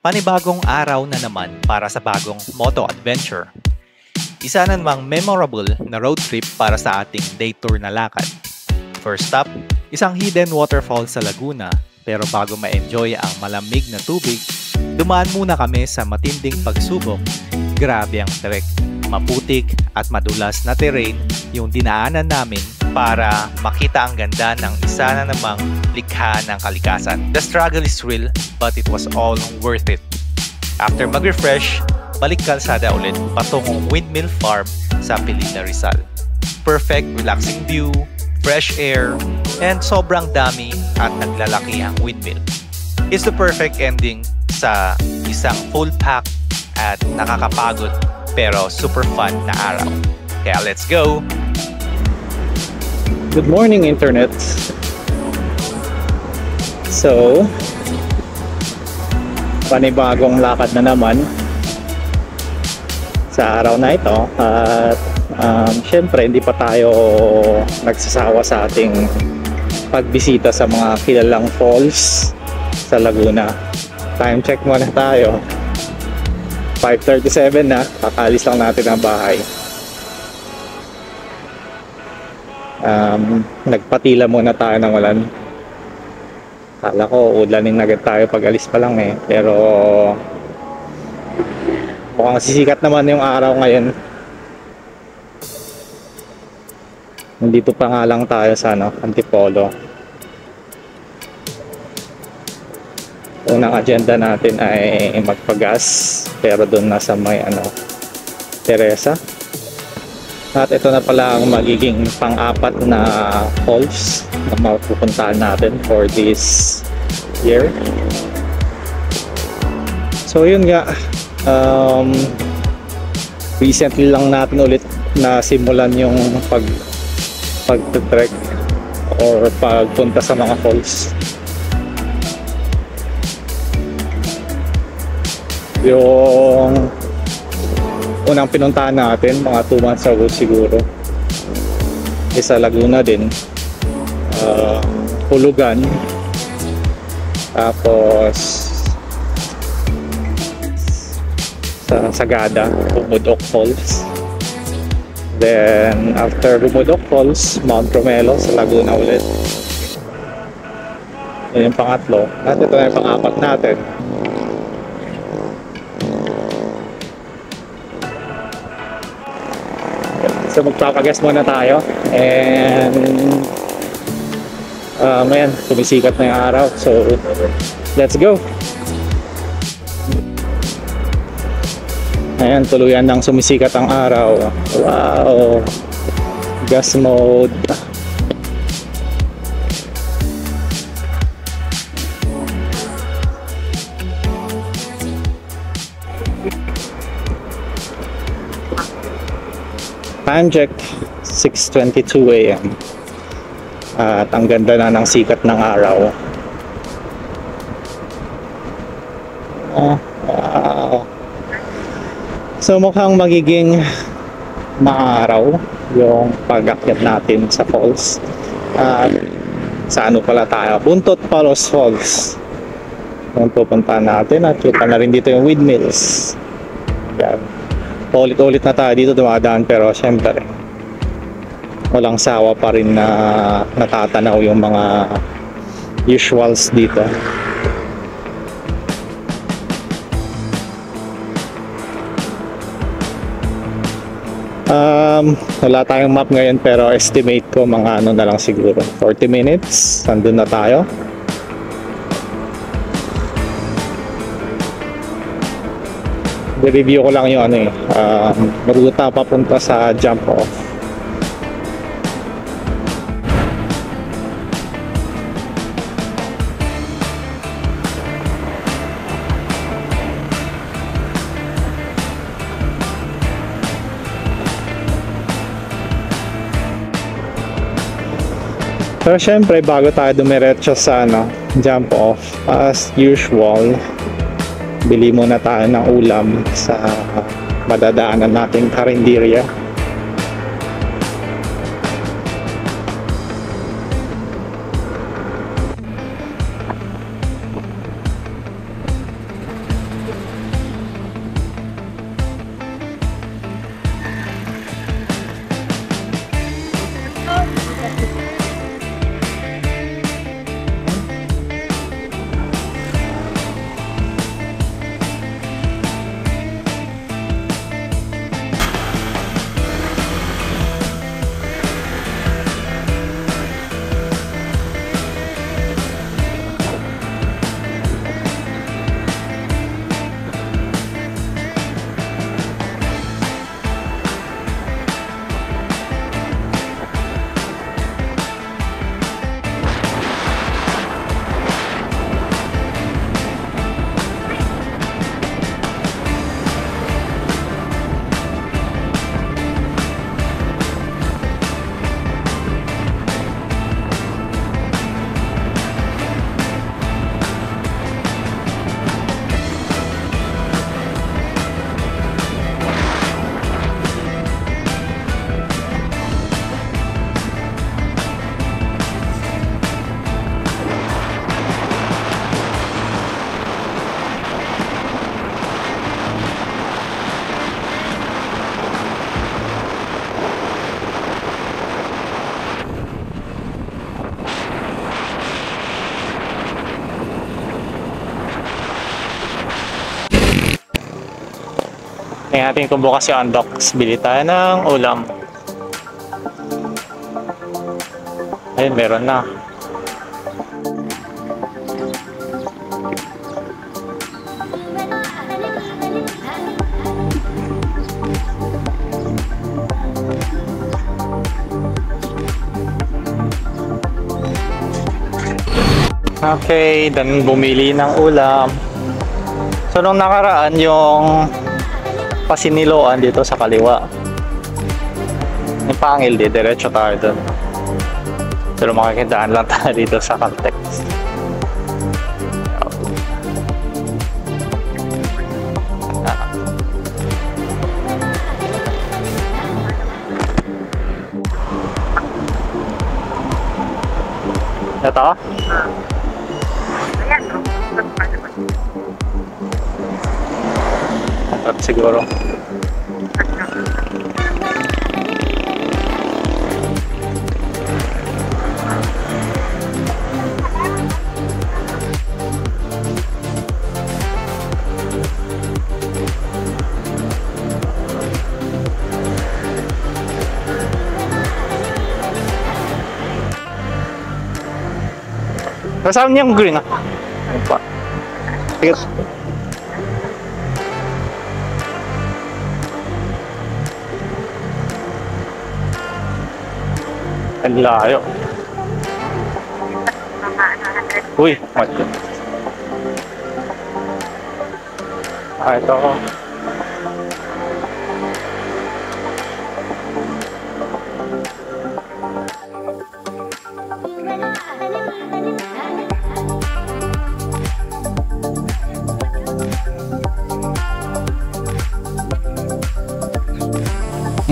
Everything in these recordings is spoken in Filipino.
Panibagong araw na naman para sa bagong moto adventure. Isa na namang memorable na road trip para sa ating day tour na lakad. First stop, isang hidden waterfall sa Laguna, pero bago ma-enjoy ang malamig na tubig, dumaan muna kami sa matinding pagsubok. Grabe ang trek, maputik at madulas na terrain yung dinaanan namin para makita ang ganda ng isa na namang likha ng kalikasan. The struggle is real, but it was all worth it. After mag-refresh, balik kalsada ulit patungong Windmill Farm sa Pilina, Rizal. Perfect relaxing view, fresh air, and sobrang dami at naglalaki ang windmill. It's the perfect ending sa isang full pack at nakakapagod pero super fun na araw. Kaya let's go! Good morning, Internet. So, panibagong lakad na naman sa araw na ito. At syempre, hindi pa tayo nagsasawa sa ating pagbisita sa mga kilalang falls sa Laguna. Time check muna tayo. 5:37 na. Kakalis lang natin ang bahay. Nagpatila muna tayo ng ulan. Kala ko udlanin agad tayo pag alis pa lang eh, pero mukhang sisikat naman yung araw ngayon. Nandito pa nga lang tayo sa Antipolo. Unang agenda natin ay magpagas, pero doon nasa may Teresa. At ito na pala ang magiging pang-apat na falls na mapupuntahan natin for this year. So yun nga, recently lang natin ulit na simulan yung pag-trek or pagpunta sa mga falls. Yung unang pinuntahan natin, mga 2 months ago siguro, isa Laguna din, Hulugan, tapos sa Sagada, Bumudok Falls. Then after Bumudok Falls, Mount Romelo sa Laguna ulit. Yan yung pangatlo. At ito na yung pang-apat natin. So magpapagas muna tayo, and ayan, sumisikat na yung araw, so let's go. Ayan, tuluyan nang sumisikat ang araw. Wow, gas mode. Time check, 6:22 AM. At ang ganda na ng sikat ng araw. Wow. So mukhang magiging maaraw yung pag-akyat natin sa falls. Sa pala tayo? Buntot Palos Falls. Yung pupuntahan natin, at kita na rin dito yung windmills. Yan. Ulit-ulit na tayo dito dumadaan, pero syempre walang sawa pa rin na natatanaw yung mga usuals dito. Wala tayong map ngayon, pero estimate ko mga na lang siguro 40 minutes nandun na tayo. I-review ko lang yung ruta papunta sa jump off. Pero syempre, bago tayo dumiretso sa jump off, as usual, bili muna tayo ng ulam sa madadaanan nating karinderya. natin kung bukas yung unbox. Bili tayo ng ulam. Ayun, meron na. Okay, then bumili ng ulam. So nung nakaraan yung pasiniloan dito sa kaliwa. Yung pangil di, diretso tayo dun. Pero makikidaan lang tayo dito sa Caltex. Ito? At siguro. Kasama niya yung green ah. Ano pa? Sige. Ang layo. Uy, what? Ito.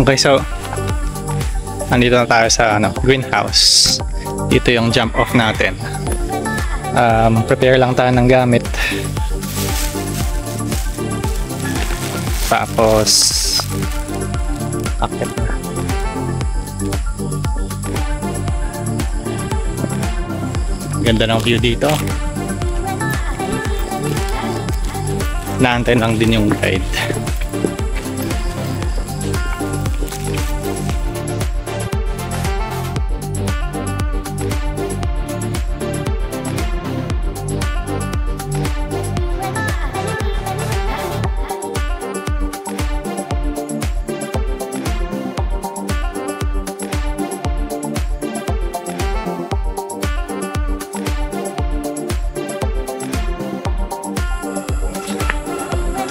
Okay, so nandito na tayo sa greenhouse. Dito yung jump off natin. Prepare lang tayo ng gamit. Tapos akit na. Ganda ng view dito. Naantay lang din yung guide.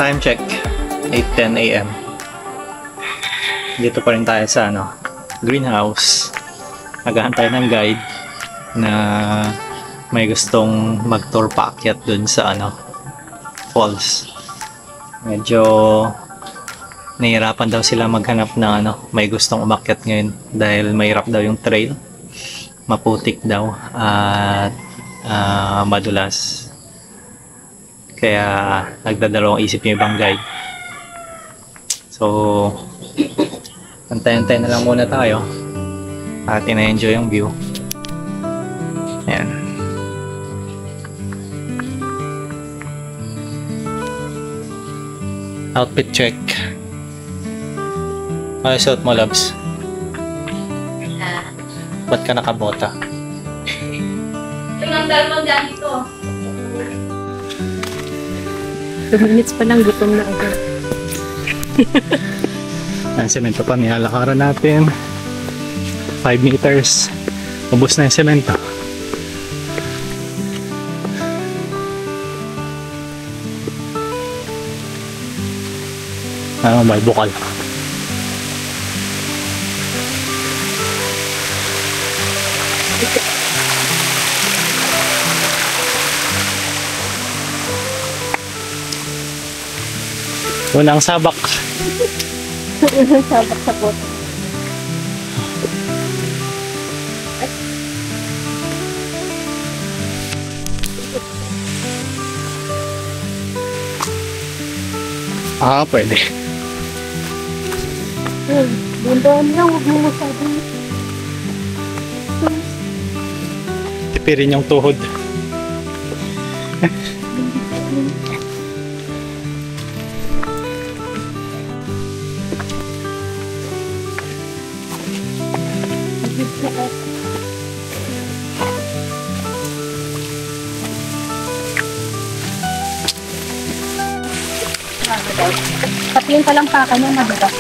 Time check, 8:10 AM. Dito pa rin tayo sa greenhouse. Naghahantay ng guide na may gustong mag-tour paakyat dun sa falls. Medyo nahihirapan daw sila maghanap ng may gustong umakyat ngayon dahil mahirap daw yung trail. Maputik daw at madulas. Kaya nagdadalawang isip yung ibang guide. So, antay-antay na lang muna tayo at ina-enjoy yung view. Ayan. Outfit check. Ano suot mo, Labs? Ba't ka nakabota? Pinagdal mo dyan ito. 2 minutes pa lang, gutom na ako. Ang semento pa nilalakaran natin. 5 meters. Ubus na yung semento. May bukal. Unang sabak. Unang sabak sa pot. Pwede. Bundahan lang, huwag mo masabi. Tipirin yung tuhod. Pati yung talampakan niya madulas.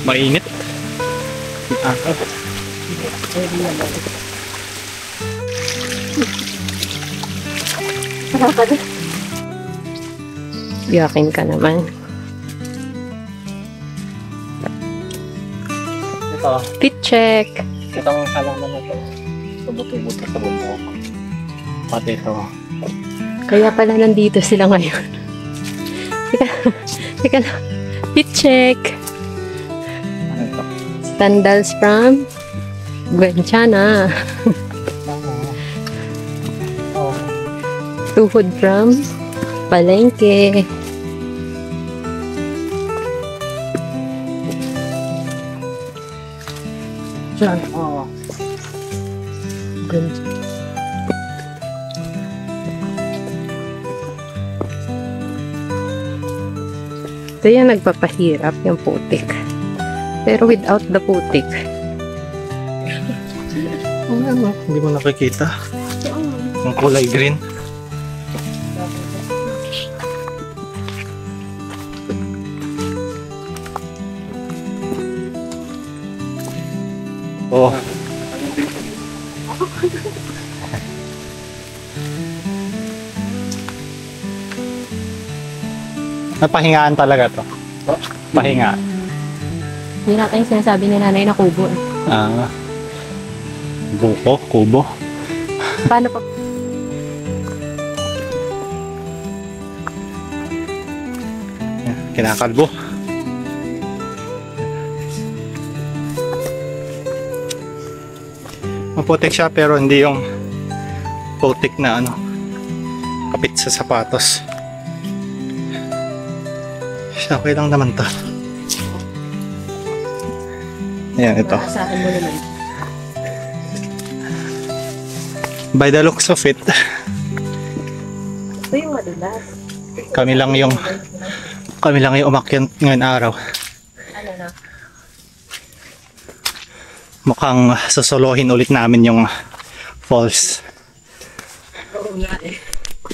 Mainit. Yakin ka naman. Ito. Fit check. Itong halaman na ito. Tubuto-buto sa bundok. Pati ito. Kaya pala nandito sila ngayon. Teka lang. Fit check. Ano ito? Sandals from Gwenchana. Oh. Tuhod from Palengke. Diyan. Oh. Ito yung nagpapahirap, yung putik. Pero without the putik. Hindi mo nakikita. Ang kulay green. Oh. Napahingaan talaga to. Pahinga. Hindi natin yung sinasabi ni nanay na kubo. Ah. Buko, kubo. Paano pa? Kinakalbo. Maputik siya pero hindi yung putik na ano, kapit sa sapatos. Okay lang naman to. Ayan, ito. Sa akin mo naman. By the looks of it, Ito yung madulas. kami lang yung umakyat ngayon araw. Ano na? Mukhang susolohin ulit namin yung falls. Oo nga eh.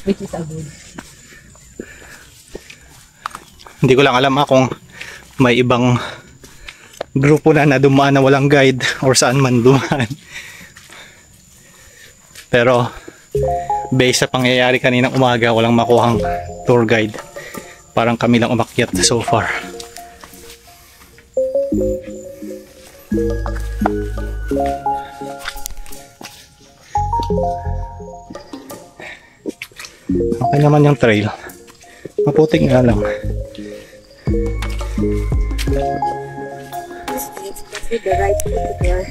Which is a good. Hindi ko lang alam kung may ibang grupo na dumaan na walang guide or saan man dumaan. Pero based sa pangyayari kaninang umaga, walang makuhang tour guide. Parang kami lang umakyat so far. Okay naman yung trail. Maputik nga lang. With the right foot there.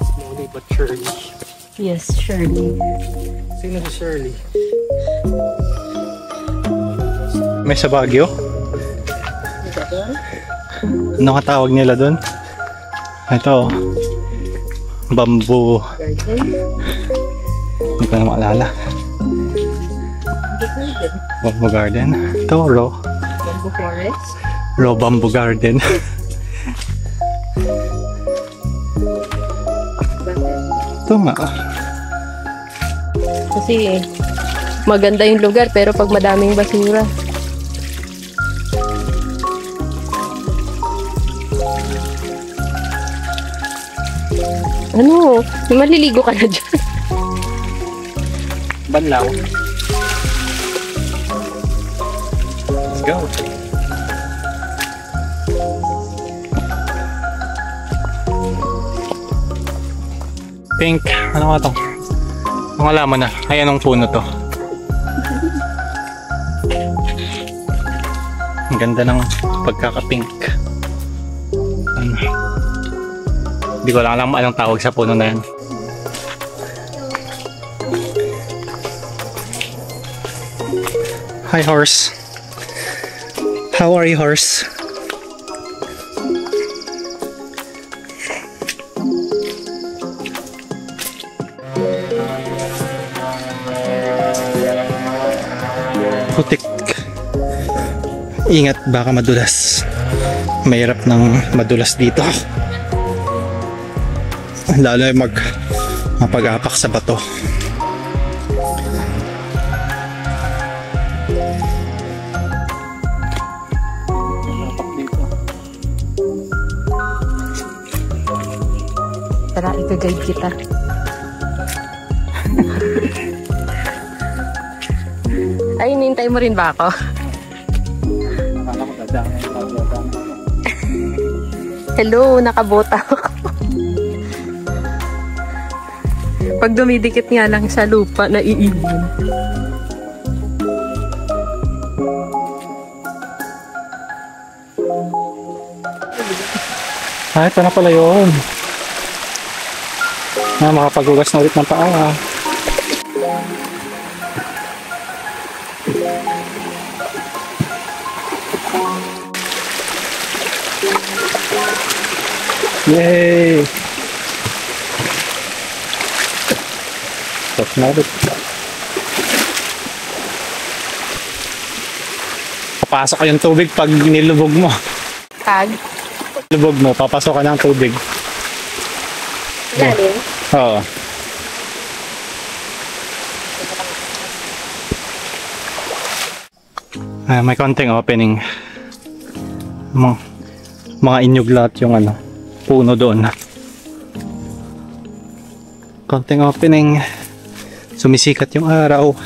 Slowly but surely. Yes, surely. Sino si Shirley? May sa Baguio? Ano ka tawag nila doon? Ito. Bamboo. Hindi ko na maalala. Bamboo Garden. Ito, Bamboo Forest. Bamboo Garden. Ito nga. Kasi maganda yung lugar pero pag madaming basura. Ano? Maliligo ka na dyan. Banlaw. Let's go. Pink. Ano nga to? Ang alaman na. Ay, anong puno to? Ang ganda ng pagkaka-pink. Hindi ko lang alam anong tawag sa puno na yan. Hi, horse. How are you, horse? Putik. Ingat, baka madulas. Mahirap ng madulas dito. Lalo yung mapag-apak sa bato. Tara, ika-guide kita. Ay, hinintay mo rin ba ako? Hello, nakabota ako. Pag dumidikit nga lang sa lupa, naiiwan. Ito na pala yun. Makapaghugas na ulit ng paa. Yay! Tapos na ulit. Papasok ka yung tubig pag nilubog mo. Tag? Lubog mo, papasok ka ng tubig. Galing? Oo. May konting opening. Mga inyog lahat yung puno doon. Konting opening. Sumisikat yung araw.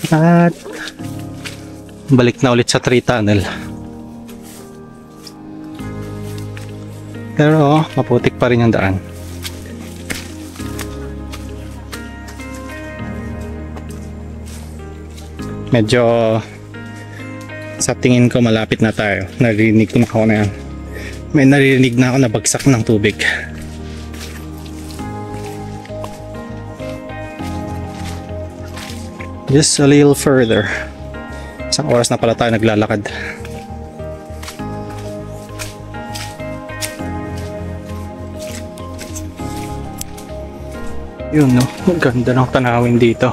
At balik na ulit sa tree tunnel. Pero maputik pa rin yung daan. Medyo sa tingin ko malapit na tayo. Naririnig ko na ako na yan. May naririnig na ako na bagsak ng tubig. Just a little further. Isang oras na pala tayo naglalakad. Yun no, ang ganda ng tanawin dito.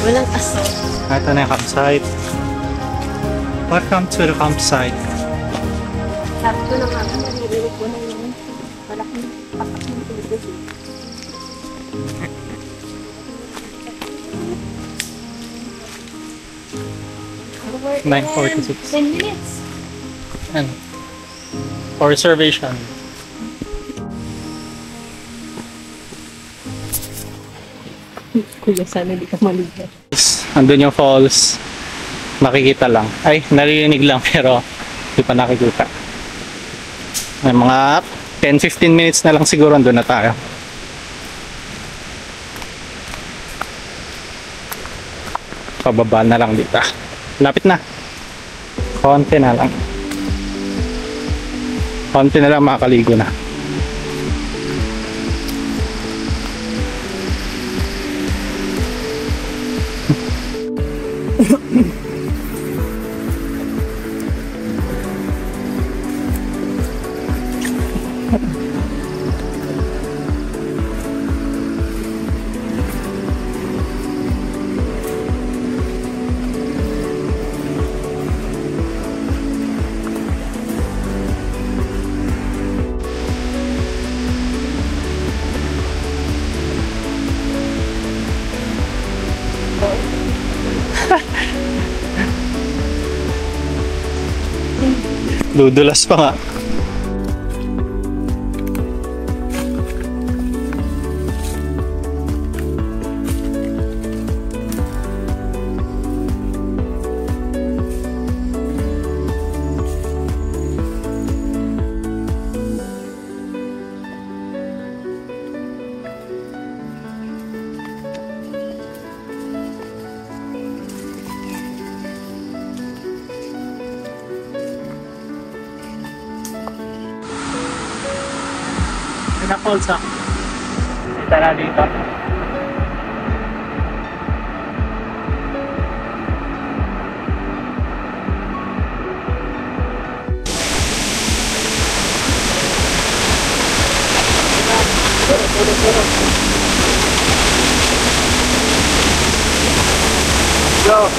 Walang aso. Ito na yung campsite. Welcome to the campsite. Sabi ko na nga, nalilinig ko na yun. Malaking patak ng tubig. 9:46. 10 minutes. And for reservation. Kuya, sana hindi ka maligat. Andun yung falls. Makikita lang. Ay, naririnig lang pero hindi pa nakikita. May mga 10-15 minutes na lang siguro andun na tayo. Pababa na lang dito. Lapit na. Konti na lang. Konti na lang makakaligo na. Dudulas pa nga. Na falls ha. Kita na dito. Go.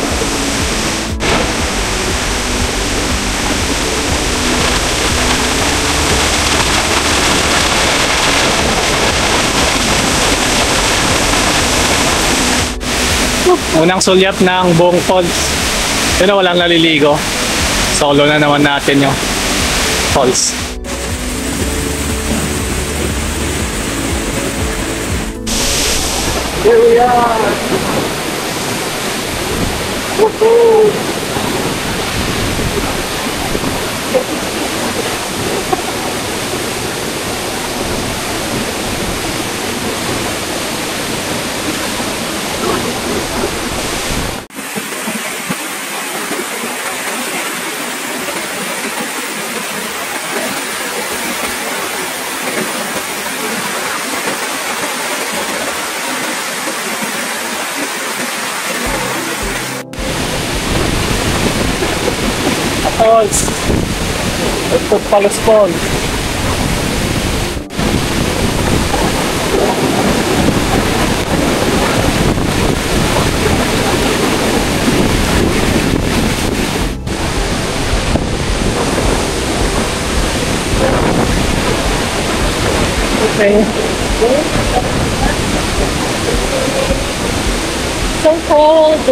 Unang sulyap ng buong falls. Yun na, walang naliligo. Solo na naman natin yung falls. Here we are! Woohoo! Falls. Ito Palos Falls. Okay. So cold.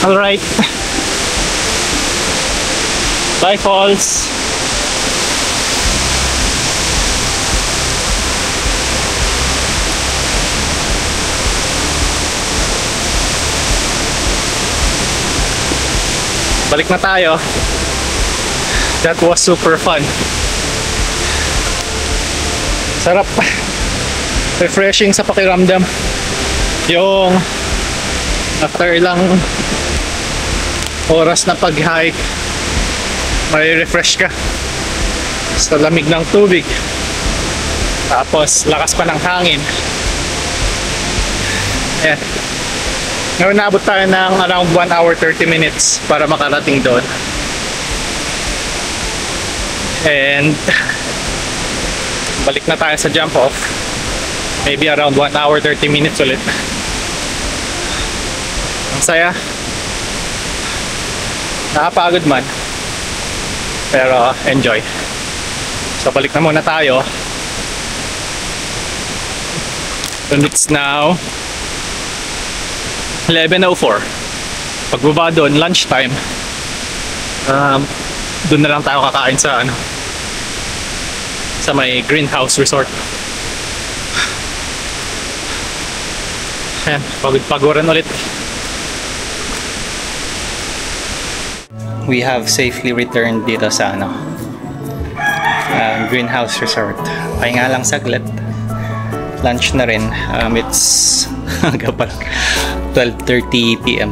All right. Bye, falls. Balik na tayo. That was super fun. Sarap. Refreshing sa pakiramdam. Yung after ilang oras na pag-hike, may refresh ka sa lamig ng tubig, tapos lakas pa ng hangin. Ayan. Ngayon naabot tayo ng around 1 hour 30 minutes para makarating doon, and balik na tayo sa jump off, maybe around 1 hour 30 minutes ulit. Ang saya. Nakapagod man, pero enjoy. So balik na muna tayo. And it's now 11:04. Pagbaba doon, lunchtime. Doon na lang tayo kakain sa sa may Greenhouse Resort. Ayan, pagod-pagoran ulit. We have safely returned dito sa Greenhouse Resort. Pahinga lang saglit. Lunch na rin. It's Aga pa lang. 12:30 p.m.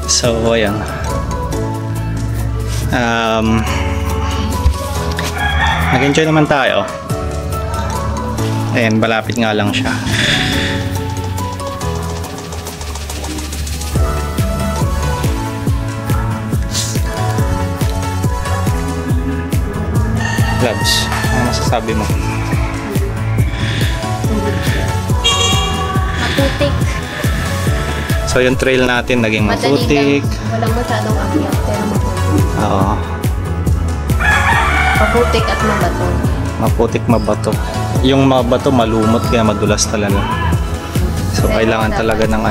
So, ayan. Nag-enjoy naman tayo. Ayan, malapit nga lang siya. Labs, ano masasabi mo? Maputik. So yung trail natin naging Madali maputik. lang. Walang masyadong akyat, pero maputik. Oo, Maputik at mabato. maputik, mabato. Yung mabato malumot kaya madulas talaga. So Pero kailangan dapat- talaga ng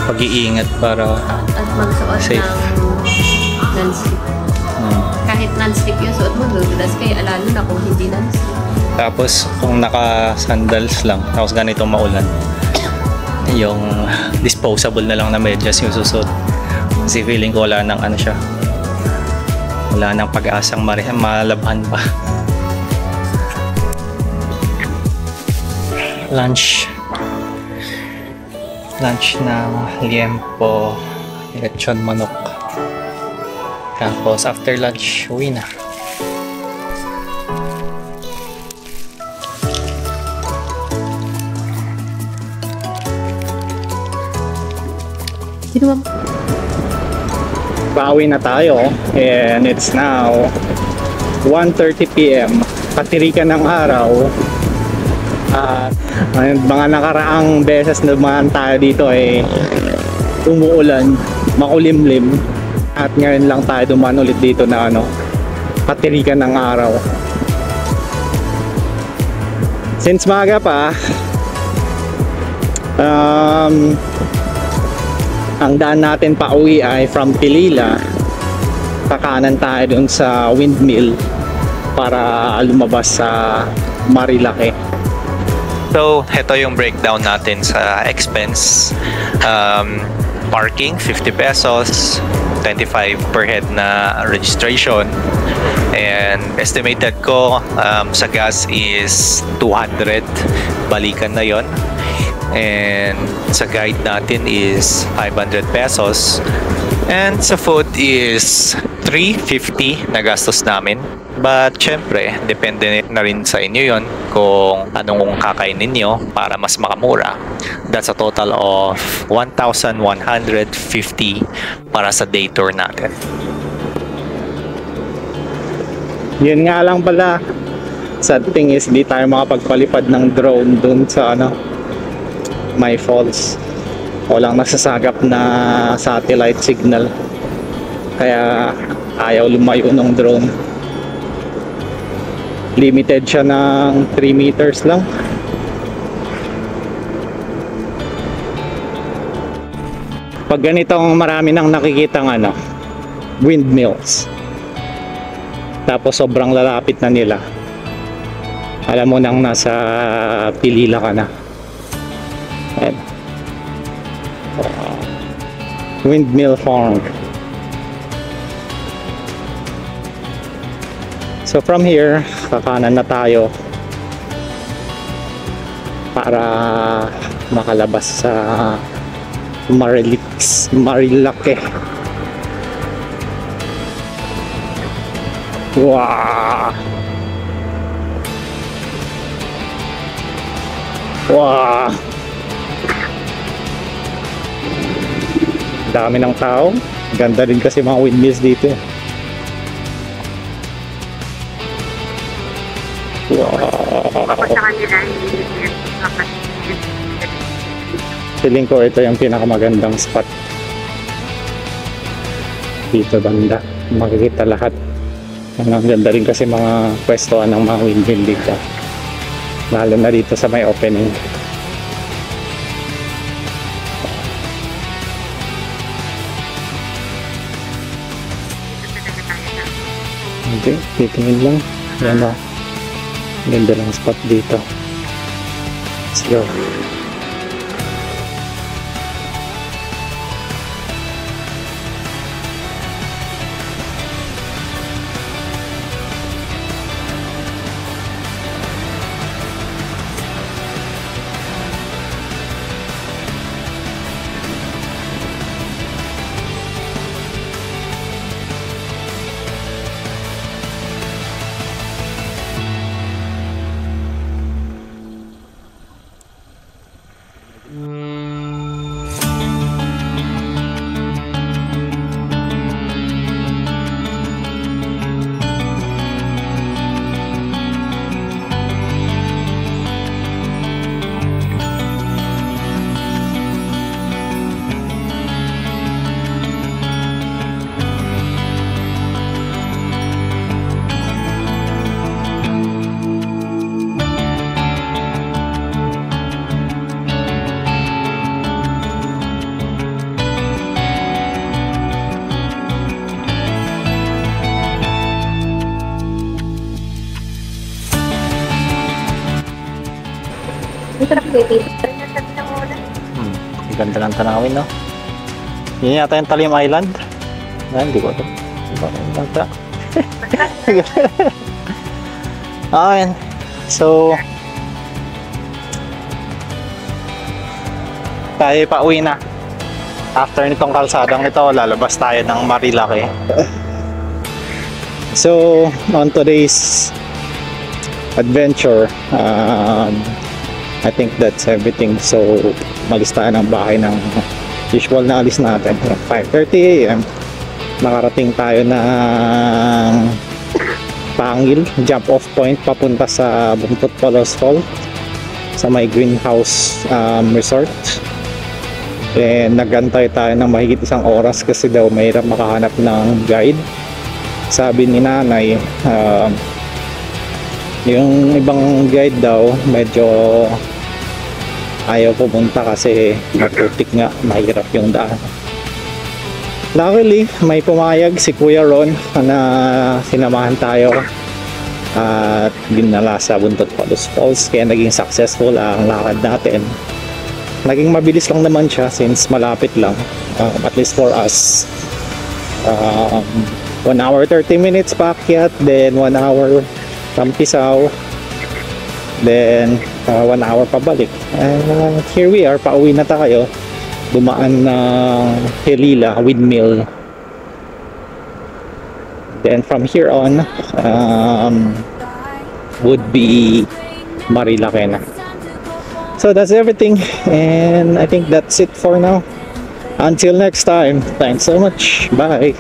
pag-iingat para At magsuot Safe. ng non-slip. hmm. Kahit non-slip yung suot mo, dudulas kayo. Lalo na kung hindi non-slip. Tapos kung naka-sandals lang, tapos ganito maulan, yung disposable na lang na medyas yung susot. Kasi feeling ko wala nang ano siya. Wala nang pag-asang malabhan pa. Lunch ng liempo, lechon manok. Tapos after lunch, uwi na. Sino ba? Bawi na tayo and it's now 1:30 p.m. Patirikan ng araw. Mga nakaraang beses na dumaan tayo dito ay umuulan, makulimlim, at ngayon lang tayo dumaan ulit dito na patirikan ng araw. Since maaga pa, ang daan natin pa uwi ay from Pilila. Kakanan tayo dun sa windmill para lumabas sa Marilake. So, ito yung breakdown natin sa expense. Parking, 50 pesos, 25 per head na registration. And estimated ko sa gas is 200. Balikan na yon. And sa guide natin is 500 pesos. And sa food is 350 na gastos namin. But syempre, depende na rin sa inyo yon kung anong kakainin nyo para mas makamura. That's a total of 1,150 para sa day tour natin. Yun nga lang pala, sad thing is di tayo makapagpalipad ng drone dun sa may falls. Walang nasasagap na satellite signal, kaya ayaw lumayo ng drone. Limited siya ng 3 meters lang. Pag ganitong marami nang nakikitang windmills, tapos sobrang lalapit na nila, alam mo nang nasa Pilila ka na. Ayan. Windmill farm. So from here, kakanan na tayo para makalabas sa Marilake. Wow! Wow! Dami ng tao. Ganda din kasi mga windmills dito. Wow! Feeling ko ito yung pinakamagandang spot dito banda. Makikita lahat. Ang ganda rin kasi mga pwestoan ng mga windmill dito, lalo na dito sa may opening. Hindi, titingin lang. Yan o. Ganda ng spot dito. Let's go. Sarap dito. Ang ganda ng tanawin, no? Yun yata yung Talim Island. Hindi ko ito. Ayan. So, tayo pauwi na. After nitong kalsadang ito, lalabas tayo ng Marilaki. So, on today's adventure, I think that's everything. So, malis tayo ng bahay ng usual na alis natin. 5:30 AM. Nakarating tayo ng Pangil, jump off point papunta sa Buntot Palos Falls sa may greenhouse resort. And nagantay tayo ng mahigit 1 oras kasi daw mahirap makahanap ng guide. Sabi ni nanay, yung ibang guide daw medyo ayaw pumunta kasi maputik nga, mahirap yung daan. Luckily, may pumayag si Kuya Ron na sinamahan tayo at dinala sa Buntot Palos Falls, kaya naging successful ang lakad natin. Naging mabilis lang naman siya since malapit lang, at least for us. 1 hour 30 minutes paakyat, then 1 hour Tampisaw, then 1 hour pabalik. And here we are, pauwi na tayo. Dumaan ng Helila, Windmill. Then from here on, would be Marilaki na. So that's everything, and I think that's it for now. Until next time, thanks so much. Bye.